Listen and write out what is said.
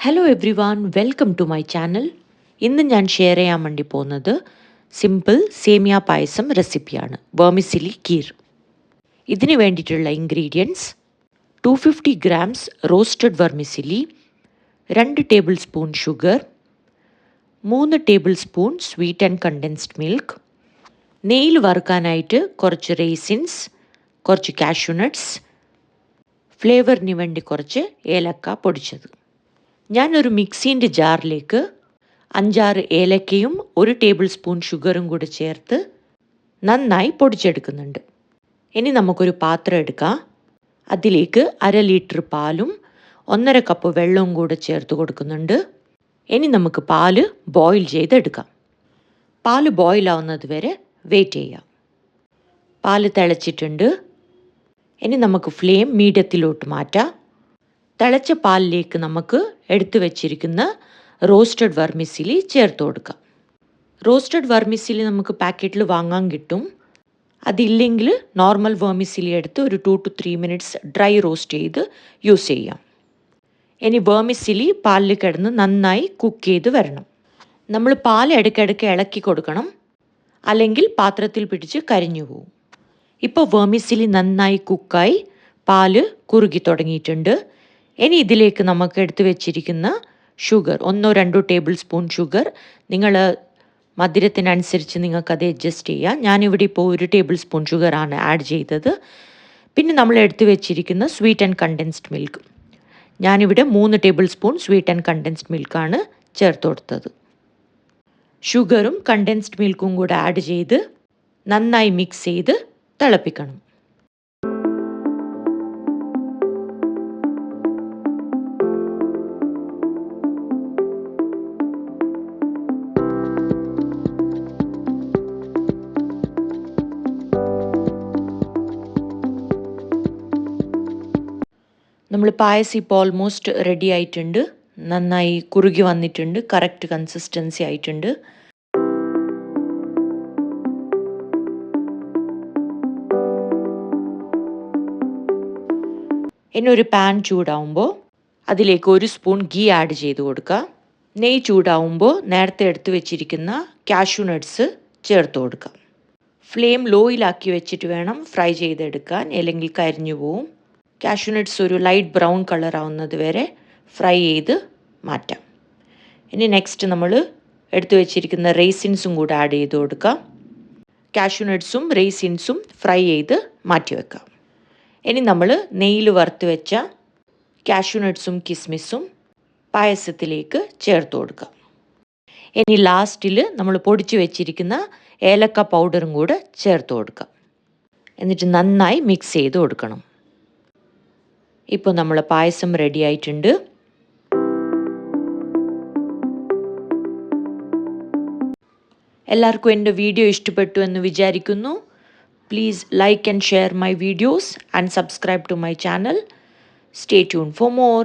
Hello everyone, welcome to my channel. ഇന്ന് ഞാൻ share ചെയ്യാൻ വേണ്ടി പോകുന്നത് സിമ്പിൾ സേമിയ പായസം റെസിപ്പിയാണ്, വെർമിസിലി കീർ. ഇതിന് വേണ്ടിയിട്ടുള്ള ingredients: 250 grams roasted vermicelli, 2 table spoon sugar, 3 tablespoon sweet and condensed milk, നെയ്യിൽ വറുക്കാനായിട്ട് കുറച്ച് റേസിൻസ്, കുറച്ച് കാഷ്യൂനട്ട്സ്, ഫ്ലേവറിന് വേണ്ടി കുറച്ച് ഏലക്ക പൊടിച്ചത്. ഞാനൊരു മിക്സീൻ്റെ ജാറിലേക്ക് 5-6 ഏലക്കയും 1 ടേബിൾ സ്പൂൺ ഷുഗറും കൂടി ചേർത്ത് നന്നായി പൊടിച്ചെടുക്കുന്നുണ്ട്. ഇനി നമുക്കൊരു പാത്രം എടുക്കാം. അതിലേക്ക് 1/2 ലിറ്റർ പാലും 1/2 കപ്പ് വെള്ളവും കൂടെ ചേർത്ത് കൊടുക്കുന്നുണ്ട്. ഇനി നമുക്ക് പാല് ബോയിൽ ചെയ്തെടുക്കാം. പാല് ബോയിലാവുന്നത് വരെ വെയിറ്റ് ചെയ്യാം. പാല് തിളച്ചിട്ടുണ്ട്. ഇനി നമുക്ക് ഫ്ലെയിം മീഡിയത്തിലോട്ട് മാറ്റാം. തിളച്ച പാലിലേക്ക് നമുക്ക് എടുത്തു വച്ചിരിക്കുന്ന റോസ്റ്റഡ് വെർമിസിലി ചേർത്ത് കൊടുക്കാം. റോസ്റ്റഡ് വെർമിസിലി നമുക്ക് പാക്കറ്റിൽ വാങ്ങാൻ കിട്ടും. അതില്ലെങ്കിൽ നോർമൽ വെർമിസിലി എടുത്ത് ഒരു 2 to 3 മിനിറ്റ്സ് ഡ്രൈ റോസ്റ്റ് ചെയ്ത് യൂസ് ചെയ്യാം. ഇനി വെർമിസിലി പാലിൽ കിടന്ന് നന്നായി കുക്ക് ചെയ്ത് വരണം. നമ്മൾ പാൽ ഇടയ്ക്കിടയ്ക്ക് ഇളക്കി കൊടുക്കണം, അല്ലെങ്കിൽ പാത്രത്തിൽ പിടിച്ച് കരിഞ്ഞു പോകും. ഇപ്പോൾ വെർമിസിലി നന്നായി കുക്കായി പാല് കുറുകി തുടങ്ങിയിട്ടുണ്ട്. ഇനി ഇതിലേക്ക് നമുക്ക് എടുത്തു വെച്ചിരിക്കുന്ന ഷുഗർ, 1-2 ടേബിൾ സ്പൂൺ ഷുഗർ, നിങ്ങൾ മധുരത്തിനനുസരിച്ച് നിങ്ങൾക്കത് അഡ്ജസ്റ്റ് ചെയ്യാം. ഞാനിവിടെ ഇപ്പോൾ 1 ടേബിൾ സ്പൂൺ ഷുഗറാണ് ആഡ് ചെയ്തത്. പിന്നെ നമ്മൾ എടുത്തു വെച്ചിരിക്കുന്ന സ്വീറ്റ് ആൻഡ് കണ്ടൻസ്ഡ് മിൽക്ക്, ഞാനിവിടെ 3 tablespoon sweet and condensed മിൽക്കാണ് ചേർത്ത് കൊടുത്തത്. ഷുഗറും കണ്ടൻസ്ഡ് മിൽക്കും കൂടെ ആഡ് ചെയ്ത് നന്നായി മിക്സ് ചെയ്ത് തിളപ്പിക്കണം. നമ്മൾ പായസം ഇപ്പോൾ ഓൾമോസ്റ്റ് റെഡി ആയിട്ടുണ്ട്. നന്നായി കുറുകി വന്നിട്ടുണ്ട്, കറക്റ്റ് കൺസിസ്റ്റൻസി ആയിട്ടുണ്ട്. ഇനി ഒരു പാൻ ചൂടാവുമ്പോൾ അതിലേക്ക് 1 സ്പൂൺ ഗീ ആഡ് ചെയ്ത് കൊടുക്കുക. നെയ്യ് ചൂടാവുമ്പോൾ നേരത്തെ എടുത്ത് വെച്ചിരിക്കുന്ന കാഷ്യൂ നട്ട്സ് ചേർത്ത് കൊടുക്കുക. ഫ്ലെയിം ലോയിലാക്കി വെച്ചിട്ട് വേണം ഫ്രൈ ചെയ്തെടുക്കാൻ, അല്ലെങ്കിൽ കരിഞ്ഞു പോവും. കാഷ്യൂ നട്ട്സ് ഒരു ലൈറ്റ് ബ്രൗൺ കളർ ആവുന്നത് വരെ ഫ്രൈ ചെയ്ത് മാറ്റാം. ഇനി നെക്സ്റ്റ് നമ്മൾ എടുത്തു വെച്ചിരിക്കുന്ന റേസിൻസും കൂടെ ആഡ് ചെയ്ത് കൊടുക്കാം. കാഷ്യൂ നട്ട്സും റേസിൻസും ഫ്രൈ ചെയ്ത് മാറ്റി വെക്കാം. ഇനി നമ്മൾ നെയ്യിൽ വറുത്ത് വെച്ച കാഷ്യൂ നട്ട്സും കിസ്മിസും പായസത്തിലേക്ക് ചേർത്ത് കൊടുക്കാം. ഇനി ലാസ്റ്റിൽ നമ്മൾ പൊടിച്ചു വെച്ചിരിക്കുന്ന ഏലക്ക പൗഡറും കൂടെ ചേർത്ത് കൊടുക്കാം. എന്നിട്ട് നന്നായി മിക്സ് ചെയ്ത് കൊടുക്കണം. ഇപ്പോൾ നമ്മൾ പായസം റെഡി ആയിട്ടുണ്ട്. എല്ലാവർക്കും എൻ്റെ വീഡിയോ ഇഷ്ടപ്പെട്ടു എന്ന് വിചാരിക്കുന്നു. Please like and share my videos and subscribe to my channel. Stay tune for more.